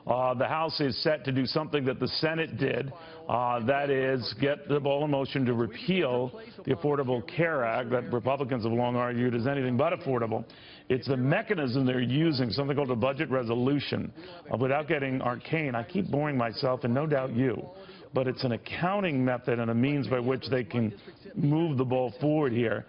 The House is set to do something that the Senate did, that is get the ball in motion to repeal the Affordable Care Act that Republicans have long argued is anything but affordable. It's the mechanism they're using, something called a budget resolution. Without getting arcane, I keep boring myself, and no doubt you, but it's an accounting method and a means by which they can move the ball forward here.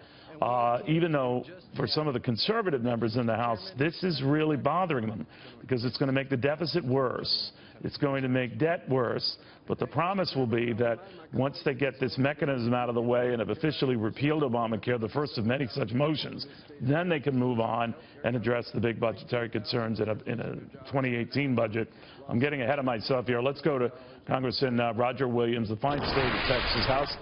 Even though for some of the conservative members in the House, this is really bothering them because it's going to make the deficit worse. It's going to make debt worse. But the promise will be that once they get this mechanism out of the way and have officially repealed Obamacare, the first of many such motions, then they can move on and address the big budgetary concerns in a 2018 budget. I'm getting ahead of myself here. Let's go to Congressman Roger Williams, the fine state of Texas House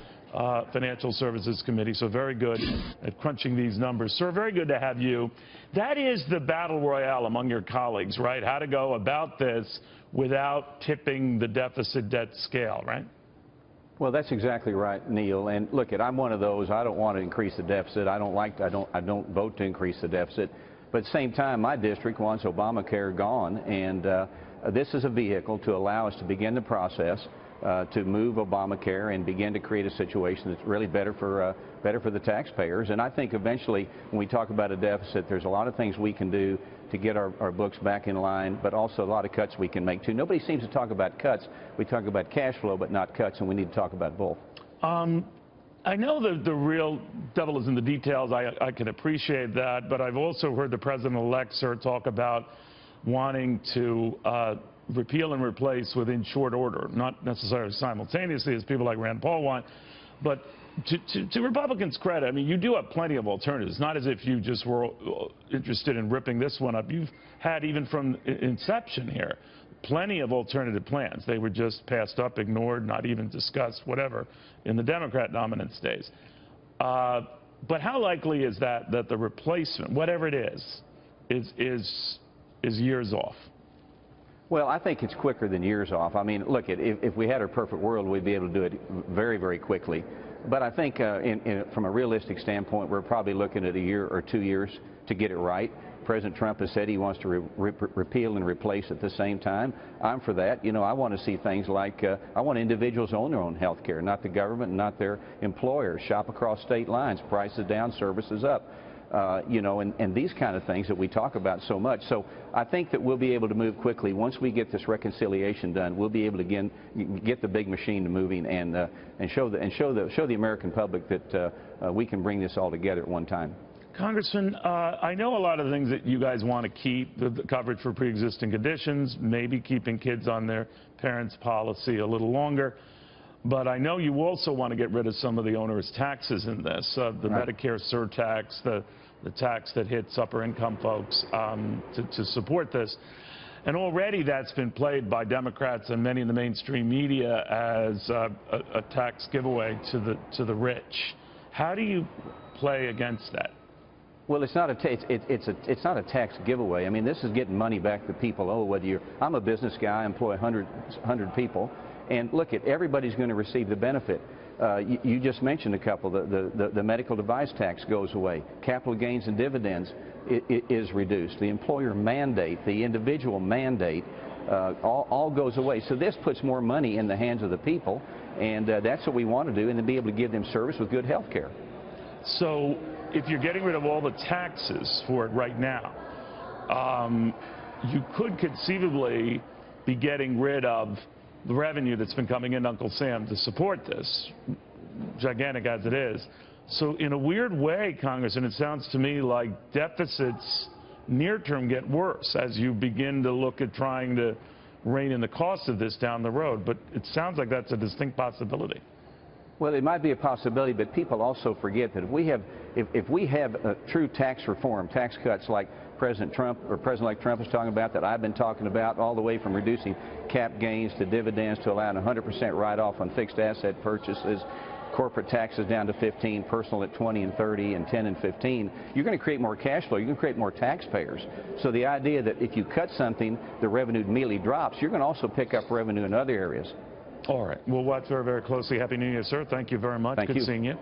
Financial Services Committee, so very good at crunching these numbers. Sir, very good to have you. That is the battle royale among your colleagues, right? How to go about this without tipping the deficit debt scale, right? Well, that's exactly right, Neil. And look, I'm one of those. I don't want to increase the deficit. I don't vote to increase the deficit. But at the same time, my district wants Obamacare gone, and this is a vehicle to allow us to begin the process to move Obamacare and begin to create a situation that's really better for the taxpayers. And I think eventually, when we talk about a deficit, there's a lot of things we can do to get our books back in line, but also a lot of cuts we can make too. Nobody seems to talk about cuts. We talk about cash flow, but not cuts, and we need to talk about both. I know that the real devil is in the details. I can appreciate that, but I've also heard the president-elect, sir, talk about wanting to repeal and replace within short order, not necessarily simultaneously as people like Rand Paul want, but to Republicans' credit, I mean, you do have plenty of alternatives. Not as if you just were interested in ripping this one up. You've had, even from inception here, plenty of alternative plans. They were just passed up, ignored, not even discussed, whatever, in the Democrat dominance days. But how likely is that the replacement, whatever it is years off? Well, I think it's quicker than years off. I mean, look, if we had a perfect world, we'd be able to do it very, very quickly. But I think from a realistic standpoint, we're probably looking at a year or 2 years to get it right. President Trump has said he wants to repeal and replace at the same time. I'm for that. You know, I want to see things like, I want individuals own their own health care, not the government, not their employers. Shop across state lines, prices down, services up. You know, and these kind of things that we talk about so much. So I think that we'll be able to move quickly. Once we get this reconciliation done, we'll be able to get the big machine moving and show the American public that we can bring this all together at one time. Congressman, I know a lot of things that you guys want to keep, the coverage for pre-existing conditions, maybe keeping kids on their parents' policy a little longer. But I know you also want to get rid of some of the onerous taxes in this, the right. Medicare surtax, the tax that hits upper income folks to support this. And already that's been played by Democrats and many in the mainstream media as a tax giveaway to the rich. How do you play against that? Well, it's not a tax giveaway. I mean, this is getting money back to people. Oh, I'm a business guy, I employ 100 people. And look, everybody's going to receive the benefit. You just mentioned a couple. The medical device tax goes away. Capital gains and dividends is reduced. The employer mandate, the individual mandate, all goes away. So this puts more money in the hands of the people, and that's what we want to do, and to be able to give them service with good health care. So if you're getting rid of all the taxes for it right now, you could conceivably be getting rid of the revenue that's been coming in, Uncle Sam, to support this, gigantic as it is. So in a weird way, Congressman, it sounds to me like deficits near term get worse as you begin to look at trying to rein in the cost of this down the road. But it sounds like that's a distinct possibility. Well, it might be a possibility, but people also forget that if we have a true tax reform, tax cuts like President Trump or President-elect Trump is talking about, that I've been talking about, all the way from reducing cap gains to dividends to allowing 100% write-off on fixed asset purchases, corporate taxes down to 15, personal at 20 and 30 and 10 and 15, you're going to create more cash flow. You're going to create more taxpayers. So the idea that if you cut something, the revenue immediately drops, you're going to also pick up revenue in other areas. All right. We'll watch very, very closely. Happy New Year, sir. Thank you very much. Thank you. Good seeing you.